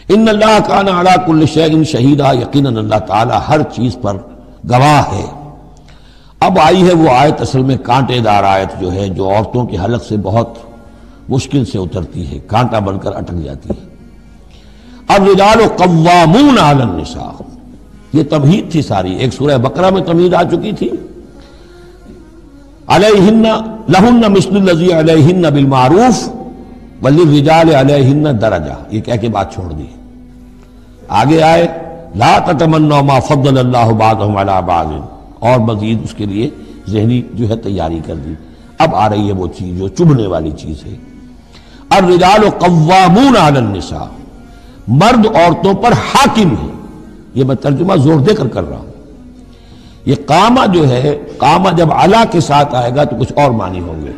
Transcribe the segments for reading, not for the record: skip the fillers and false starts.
ان اللہ کان علی کل شیء شہیدا، یقیناً اللہ تعالیٰ ہر چیز پر گواہ ہے۔ اب آئی ہے وہ آیت، اصل میں کانٹے دار آیت جو ہے، جو عورتوں کے حلق سے بہت مشکل سے اترتی ہے، کانٹا بن کر اٹک جاتی ہے۔ الرجال قوامون علی النساء، یہ تمہید تھی ساری، ایک سورہ بقرہ میں تمہید آ چکی تھی، علیہن لہن مثل الذی علیہن بالمعروف وللرجال علیہن درجہ، یہ کہہ کے بات چھوڑ دی۔ آگے آئے لا تتمنوا ما فضل اللہ بعضهم علی بعض، اور مزید اس کے لیے ذہنی جو ہے تیاری کر دی۔ اب آ رہی ہے وہ چیز جو چبھنے والی چیز ہے، الرجال قوامون علی النساء، مرد عورتوں پر حاکم ہے۔ یہ میں ترجمہ زور دے کر رہا ہوں۔ یہ قامہ جو ہے، قامہ جب علا کے ساتھ آئے گا تو کچھ اور معنی ہوں گے،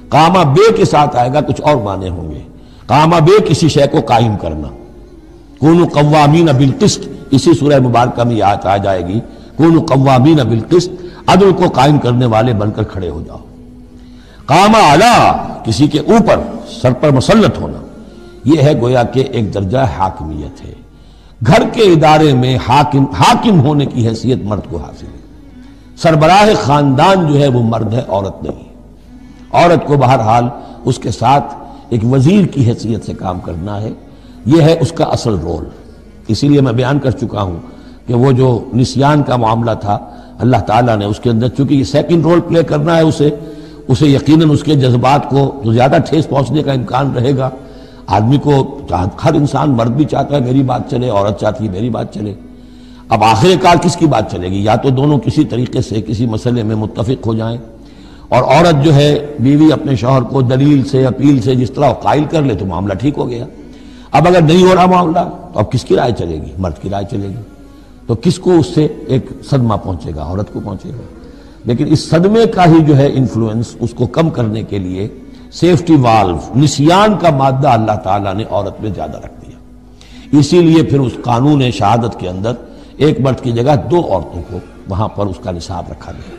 قامہ بے کے ساتھ آئے گا کچھ اور معنی ہوں گے۔ قامہ بے کسی شے کو قائم کرنا، کونوا قوامین بالقسط، اسی سورہ مبارکہ میں آیت آ جائے گی، کونوا قوامین بالقسط، عدل کو قائم کرنے والے بن کر کھڑے ہو جاؤ۔ قامہ علا، کسی کے اوپر، سر پر مسلط ہونا، یہ ہے گویا کہ ایک درجہ حاکمیت ہے۔ گھر کے ادارے میں حاکم ہونے کی حیثیت مرد کو حاصل ہے۔ سربراہ خاندان جو ہے وہ مرد ہے، عورت نہیں۔ عورت کو بہرحال اس کے ساتھ ایک وزیر کی حیثیت سے کام کرنا ہے، یہ ہے اس کا اصل رول۔ اسی لیے میں بیان کر چکا ہوں کہ وہ جو نسیان کا معاملہ تھا، اللہ تعالیٰ نے اس کے اندر، چونکہ یہ سیکنڈ رول پلے کرنا ہے اسے یقیناً اس کے جذبات کو جو زیادہ ٹھیس پہنچنے کا امکان رہے گا۔ آدمی کو، ہر انسان، مرد بھی چاہتا ہے میری بات چلے، عورت چاہتی ہے میری بات چلے۔ اب آخر کار کس کی بات چلے گی؟ یا تو دونوں کسی طریقے سے کسی مسئلے میں متفق ہو جائیں، اور عورت جو ہے بیوی اپنے شوہر کو دلیل سے، اپیل سے جس طرح قائل کر لے تو معاملہ ٹھیک ہو گیا۔ اب اگر نہیں ہو رہا معاملہ تو اب کس کی رائے چلے گی؟ مرد کی رائے چلے گی۔ تو کس کو اس سے ایک صدمہ پہنچے گا؟ عورت کو پہنچے گا۔ لیکن اس صدمے کا ہی جو ہے انفلوئنس، اس کو کم کرنے کے لیے سیفٹی والو، نسیان کا مادہ اللہ تعالیٰ نے عورت میں زیادہ رکھ دیا۔ اسی لیے پھر اس قانون شہادت کے اندر ایک مرد کی جگہ 2 عورتوں کو وہاں پر اس کا نصاب رکھا گیا۔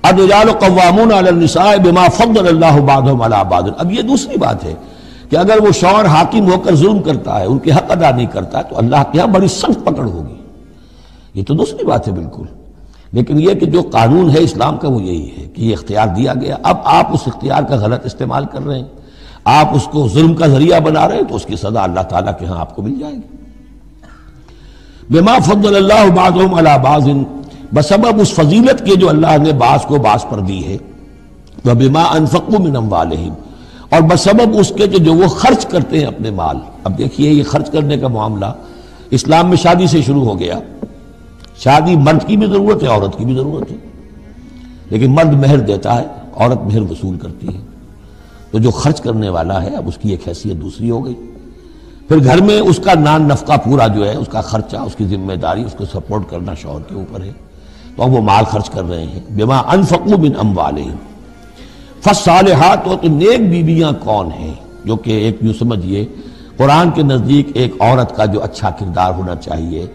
الرجال قوامون علی النساء بما فضل اللہ بعضهم علی بعض۔ اب یہ دوسری بات ہے کہ اگر وہ شوہر حاکم ہو کر ظلم کرتا ہے، ان کے حق ادا نہیں کرتا، تو اللہ کے ہاں بڑی سخت پکڑ ہوگی۔ یہ تو دوسری بات ہے بالکل۔ لیکن یہ کہ جو قانون ہے اسلام کا وہ یہی ہے کہ یہ اختیار دیا گیا، اب آپ اس اختیار کا غلط استعمال کر رہے ہیں، آپ اس کو ظلم کا ذریعہ بنا رہے ہیں، تو اس کی سزا اللہ تعالیٰ کے ہاں آپ کو مل جائے گی۔ بما فضل اللہ بعضهم علی بعض، بسبب اس فضیلت کے جو اللہ نے بعض کو بعض پر دی ہے، وبما انفقوا من اموالہم، اور بسبب اس کے جو وہ خرچ کرتے ہیں اپنے مال۔ اب دیکھیے یہ خرچ کرنے کا معاملہ اسلام میں شادی سے شروع ہو گیا۔ شادی مرد کی بھی ضرورت ہے، عورت کی بھی ضرورت ہے، لیکن مرد مہر دیتا ہے، عورت مہر وصول کرتی ہے۔ تو جو خرچ کرنے والا ہے اب اس کی ایک حیثیت دوسری ہو گئی۔ پھر گھر میں اس کا نان نفقہ پورا جو ہے، اس کا خرچہ، اس کی ذمہ داری، اس کو سپورٹ کرنا شوہر کے اوپر ہے، تو اب وہ مال خرچ کر رہے ہیں۔ بما انفقوا من اموالہم، فالصالحات، تو نیک بیویاں کون ہیں؟ جو کہ ایک یوں سمجھیے قرآن کے نزدیک ایک عورت کا جو اچھا کردار ہونا چاہیے،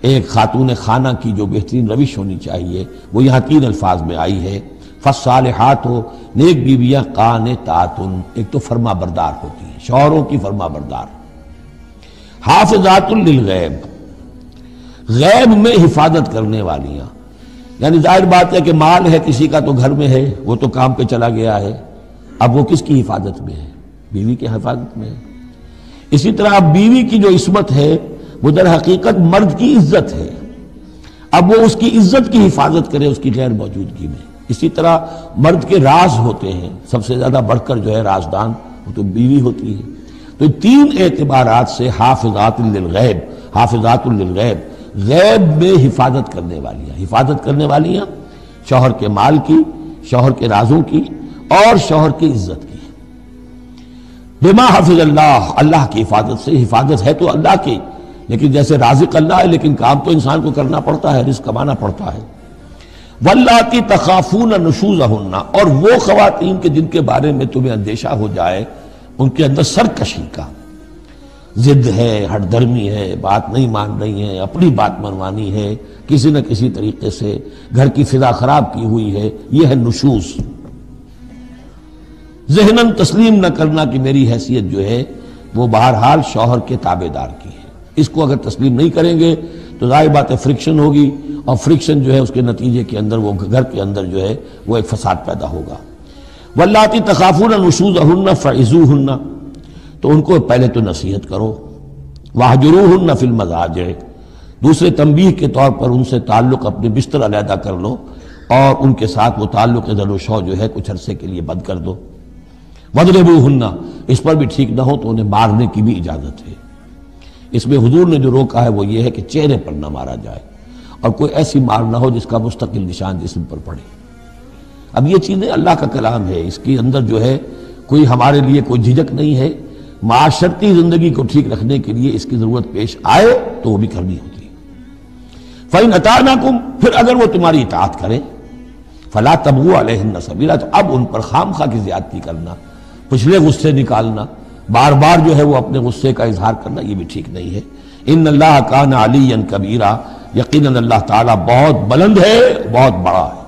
ایک خاتون خانہ کی جو بہترین روش ہونی چاہیے، وہ یہاں 3 الفاظ میں آئی ہے۔ فالصالحات، نیک بیویاں قانتات، ایک تو فرما بردار ہوتی ہیں، شوہروں کی فرما بردار۔ حافظات للغیب، غیب میں حفاظت کرنے والیاں، یعنی ظاہر بات ہے کہ مال ہے کسی کا تو گھر میں ہے، وہ تو کام پہ چلا گیا ہے، اب وہ کس کی حفاظت میں ہے؟ بیوی کی حفاظت میں ہے۔ اسی طرح اب بیوی کی جو عصمت ہے وہ در حقیقت مرد کی عزت ہے، اب وہ اس کی عزت کی حفاظت کرے اس کی غیر موجودگی میں۔ اسی طرح مرد کے راز ہوتے ہیں، سب سے زیادہ بڑھ کر جو ہے رازدان وہ تو بیوی ہوتی ہے۔ تو 3 اعتبارات سے حافظات للغیب، حافظات للغیب، غیب میں حفاظت کرنے والیاں، حفاظت کرنے والیاں شوہر کے مال کی، شوہر کے رازوں کی، اور شوہر کی عزت کی۔ بما حفظ اللہ، اللہ کی حفاظت سے، حفاظت ہے تو اللہ کی، لیکن جیسے رازق اللہ ہے لیکن کام تو انسان کو کرنا پڑتا ہے، رزق کمانا پڑتا ہے۔ واللاتی تخافون نشوزہن، اور وہ خواتین کے جن کے بارے میں تمہیں اندیشہ ہو جائے ان کے اندر سرکشی کا، ضد ہے، ہٹ درمی ہے، بات نہیں مان رہی ہے، اپنی بات منوانی ہے، کسی نہ کسی طریقے سے گھر کی فضا خراب کی ہوئی ہے، یہ ہے نشوز۔ ذہناً تسلیم نہ کرنا کہ میری حیثیت جو ہے وہ بہرحال شوہر کے تابع دار کی ہے. اس کو اگر تسلیم نہیں کریں گے تو ظاہر بات ہے فرکشن ہوگی، اور فرکشن جو ہے اس کے نتیجے کے اندر وہ گھر کے اندر جو ہے وہ ایک فساد پیدا ہوگا. واللاتی تخافون نشوزہن فعظوہن، تو ان کو پہلے تو نصیحت کرو. واہجروہن فی المضاجع، دوسرے تنبیہ کے طور پر ان سے تعلق اپنے بستر علیحدہ کر لو اور ان کے ساتھ وہ تعلق ذل و شو جو ہے کچھ عرصے کے لیے بند کر دو. وَاضْرِبُوهُنَّ، اس پر بھی ٹھیک نہ ہو تو انہیں مارنے کی بھی اجازت ہے. اس میں حضور نے جو روکا ہے وہ یہ ہے کہ چہرے پر نہ مارا جائے اور کوئی ایسی مار نہ ہو جس کا مستقل نشان جسم پر پڑے. اب یہ چیزیں اللہ کا کلام ہے، اس کے اندر جو ہے کوئی ہمارے لیے کوئی جھجک نہیں ہے. معاشرتی زندگی کو ٹھیک رکھنے کے لیے اس کی ضرورت پیش آئے تو وہ بھی کرنی ہوتی ہے. فَإِنْ أَطَعْنَكُمْ، پھر اگر وہ تمہاری اطاعت کریں، فَلَا تَبْغُوا عَلَيْهِنَّ سَبِيلًا، تو اب ان پر خامخواہ کی زیادتی کرنا، پچھلے غصے نکالنا، بار بار جو ہے وہ اپنے غصے کا اظہار کرنا، یہ بھی ٹھیک نہیں ہے. ان اللہ کان علیٰ کبیرہ، یقیناً اللہ تعالیٰ بہت بلند ہے، بہت بڑا ہے.